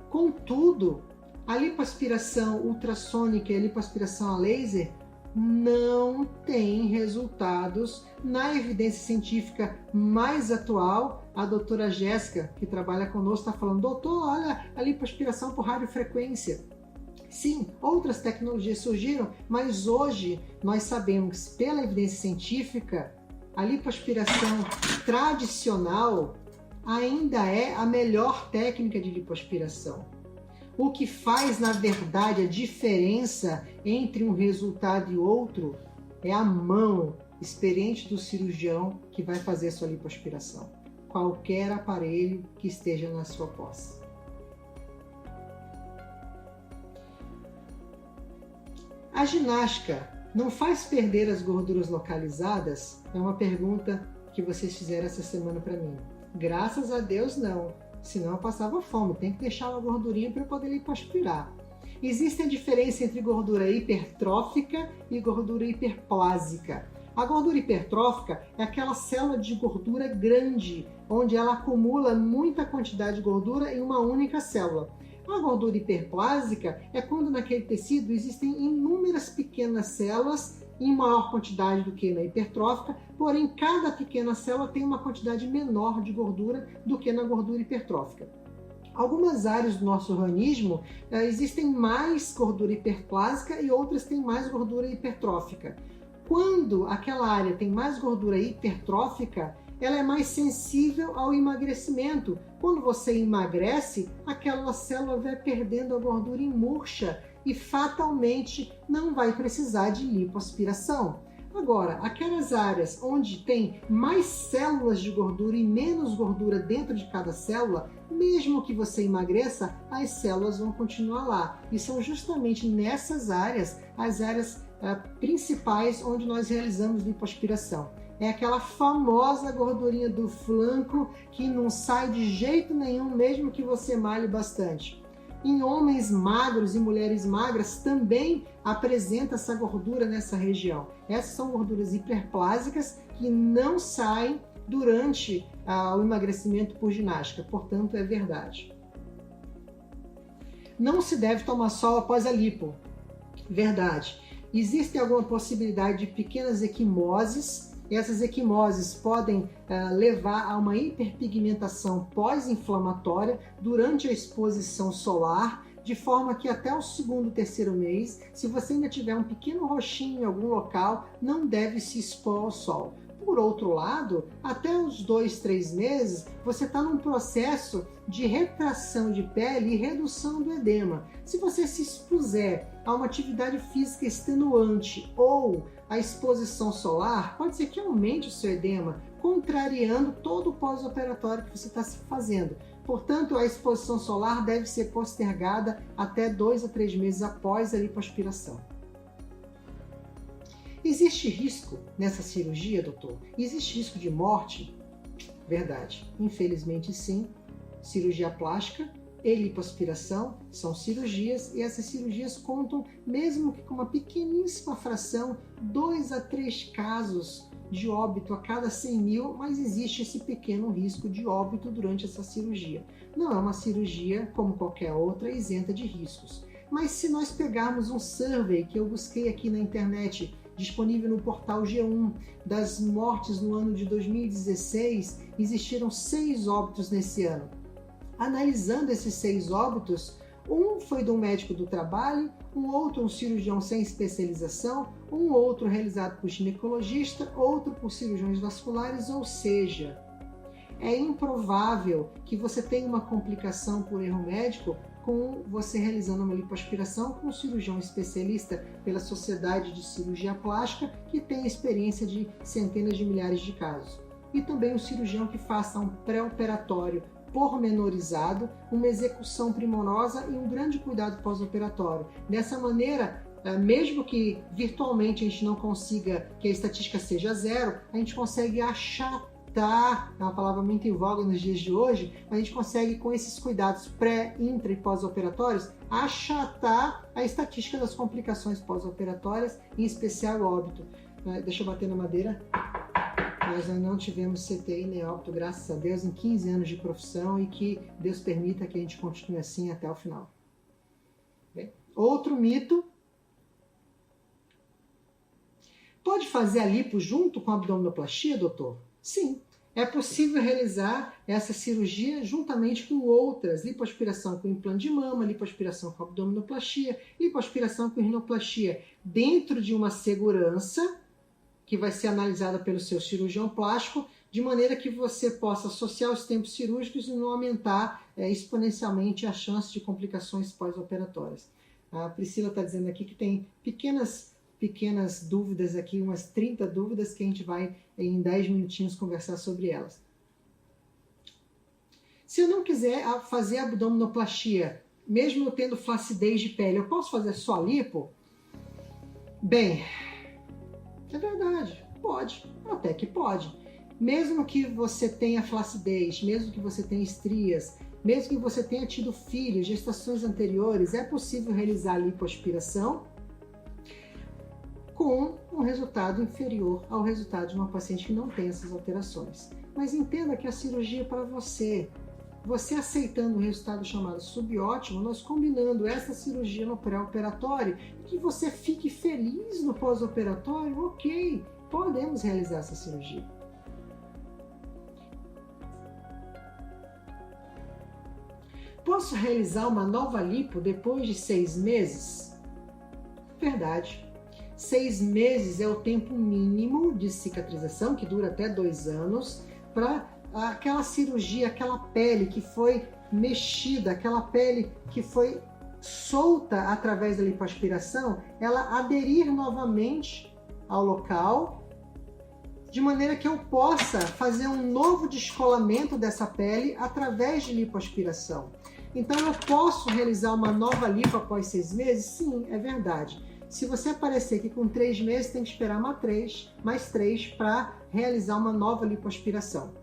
Contudo, a lipoaspiração ultrassônica e a lipoaspiração a laser não tem resultados na evidência científica mais atual. A doutora Jéssica, que trabalha conosco, está falando, doutor, olha a lipoaspiração por radiofrequência. Sim, outras tecnologias surgiram, mas hoje nós sabemos, pela evidência científica, a lipoaspiração tradicional ainda é a melhor técnica de lipoaspiração. O que faz, na verdade, a diferença entre um resultado e outro é a mão experiente do cirurgião que vai fazer a sua lipoaspiração. Qualquer aparelho que esteja na sua posse. A ginástica não faz perder as gorduras localizadas? É uma pergunta que vocês fizeram essa semana para mim. Graças a Deus, não. Senão eu passava fome. Tem que deixar uma gordurinha para eu poder lipoaspirar. Existe a diferença entre gordura hipertrófica e gordura hiperplásica. A gordura hipertrófica é aquela célula de gordura grande, onde ela acumula muita quantidade de gordura em uma única célula. A gordura hiperplásica é quando naquele tecido existem inúmeras pequenas células em maior quantidade do que na hipertrófica, porém cada pequena célula tem uma quantidade menor de gordura do que na gordura hipertrófica. Algumas áreas do nosso organismo existem mais gordura hiperplásica e outras têm mais gordura hipertrófica. Quando aquela área tem mais gordura hipertrófica, ela é mais sensível ao emagrecimento. Quando você emagrece, aquela célula vai perdendo a gordura e murcha e fatalmente não vai precisar de lipoaspiração. Agora, aquelas áreas onde tem mais células de gordura e menos gordura dentro de cada célula, mesmo que você emagreça, as células vão continuar lá. E são justamente nessas áreas, as áreas principais onde nós realizamos lipoaspiração. É aquela famosa gordurinha do flanco que não sai de jeito nenhum, mesmo que você malhe bastante. Em homens magros e mulheres magras também apresenta essa gordura nessa região. Essas são gorduras hiperplásicas que não saem durante o emagrecimento por ginástica, portanto é verdade. Não se deve tomar sol após a lipo. Verdade. Existe alguma possibilidade de pequenas equimoses. Essas equimoses podem levar a uma hiperpigmentação pós-inflamatória durante a exposição solar, de forma que até o segundo, terceiro mês, se você ainda tiver um pequeno roxinho em algum local, não deve se expor ao sol. Por outro lado, até os 2, 3 meses, você está num processo de retração de pele e redução do edema. Se você se expuser a uma atividade física extenuante ou a exposição solar, pode ser que aumente o seu edema, contrariando todo o pós-operatório que você está se fazendo. Portanto, a exposição solar deve ser postergada até 2 a 3 meses após a lipoaspiração. Existe risco nessa cirurgia, doutor? Existe risco de morte? Verdade. Infelizmente, sim. Cirurgia plástica e lipoaspiração são cirurgias e essas cirurgias contam, mesmo que com uma pequeníssima fração, 2 a 3 casos de óbito a cada 100 mil, mas existe esse pequeno risco de óbito durante essa cirurgia. Não é uma cirurgia, como qualquer outra, isenta de riscos. Mas se nós pegarmos um survey que eu busquei aqui na internet, disponível no portal G1, das mortes no ano de 2016, existiram 6 óbitos nesse ano. Analisando esses 6 óbitos, um foi de um médico do trabalho, um outro um cirurgião sem especialização, um outro realizado por ginecologista, outro por cirurgiões vasculares, ou seja, é improvável que você tenha uma complicação por erro médico com você realizando uma lipoaspiração com um cirurgião especialista pela Sociedade de Cirurgia Plástica, que tem experiência de centenas de milhares de casos. E também um cirurgião que faça um pré-operatório pormenorizado, uma execução primorosa e um grande cuidado pós-operatório. Dessa maneira, mesmo que virtualmente a gente não consiga que a estatística seja 0, a gente consegue achatar, é uma palavra muito em voga nos dias de hoje, a gente consegue, com esses cuidados pré, intra e pós-operatórios, achatar a estatística das complicações pós-operatórias, em especial o óbito. Deixa eu bater na madeira. Nós ainda não tivemos CTI nem óbito, graças a Deus, em 15 anos de profissão, e que Deus permita que a gente continue assim até o final. Bem, outro mito. Pode fazer a lipo junto com a abdominoplastia, doutor? Sim, é possível realizar essa cirurgia juntamente com outras, lipoaspiração com implante de mama, lipoaspiração com abdominoplastia, lipoaspiração com rinoplastia, dentro de uma segurança que vai ser analisada pelo seu cirurgião plástico, de maneira que você possa associar os tempos cirúrgicos e não aumentar exponencialmente a chance de complicações pós-operatórias. A Priscila está dizendo aqui que tem pequenas dúvidas aqui, umas 30 dúvidas que a gente vai, em 10 minutinhos, conversar sobre elas. Se eu não quiser fazer abdominoplastia, mesmo eu tendo flacidez de pele, eu posso fazer só lipo? Bem, é verdade, pode, até que pode. Mesmo que você tenha flacidez, mesmo que você tenha estrias, mesmo que você tenha tido filhos, gestações anteriores, é possível realizar a lipoaspiração com um resultado inferior ao resultado de uma paciente que não tem essas alterações. Mas entenda que a cirurgia é para você. Você aceitando o resultado chamado subótimo, nós combinando essa cirurgia no pré-operatório, que você fique feliz no pós-operatório, ok, podemos realizar essa cirurgia. Posso realizar uma nova lipo depois de 6 meses? Verdade. 6 meses é o tempo mínimo de cicatrização, que dura até 2 anos, para aquela cirurgia, aquela pele que foi mexida, aquela pele que foi solta através da lipoaspiração, ela aderir novamente ao local, de maneira que eu possa fazer um novo descolamento dessa pele através de lipoaspiração. Então eu posso realizar uma nova lipo após 6 meses? Sim, é verdade. Se você aparecer aqui com 3 meses, tem que esperar mais 3 para realizar uma nova lipoaspiração.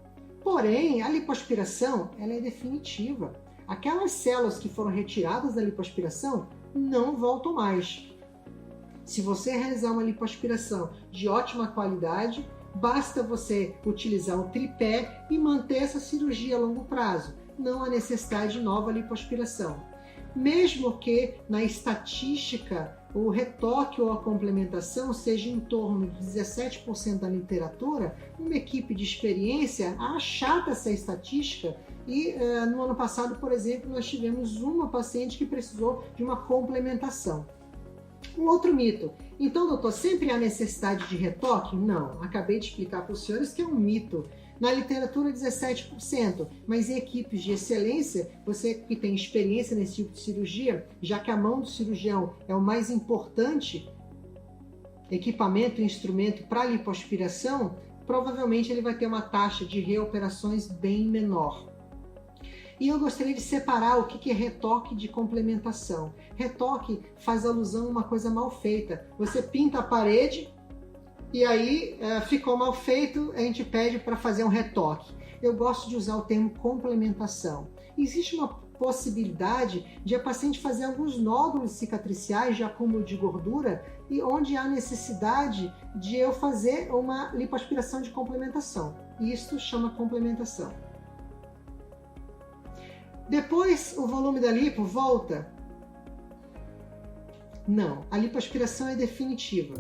Porém, a lipoaspiração ela é definitiva. Aquelas células que foram retiradas da lipoaspiração não voltam mais. Se você realizar uma lipoaspiração de ótima qualidade, basta você utilizar o tripé e manter essa cirurgia a longo prazo. Não há necessidade de nova lipoaspiração. Mesmo que na estatística o retoque ou a complementação seja em torno de 17% da literatura, uma equipe de experiência achata essa estatística e no ano passado, por exemplo, nós tivemos uma paciente que precisou de uma complementação. Um outro mito. Então, doutor, sempre há necessidade de retoque? Não. Acabei de explicar para os senhores que é um mito. Na literatura, 17%, mas em equipes de excelência, você que tem experiência nesse tipo de cirurgia, já que a mão do cirurgião é o mais importante equipamento e instrumento para lipoaspiração, provavelmente ele vai ter uma taxa de reoperações bem menor. E eu gostaria de separar o que é retoque de complementação. Retoque faz alusão a uma coisa mal feita. Você pinta a parede e aí ficou mal feito, a gente pede para fazer um retoque. Eu gosto de usar o termo complementação. Existe uma possibilidade de a paciente fazer alguns nódulos cicatriciais de acúmulo de gordura e onde há necessidade de eu fazer uma lipoaspiração de complementação. Isso chama complementação. Depois o volume da lipo volta? Não, a lipoaspiração é definitiva.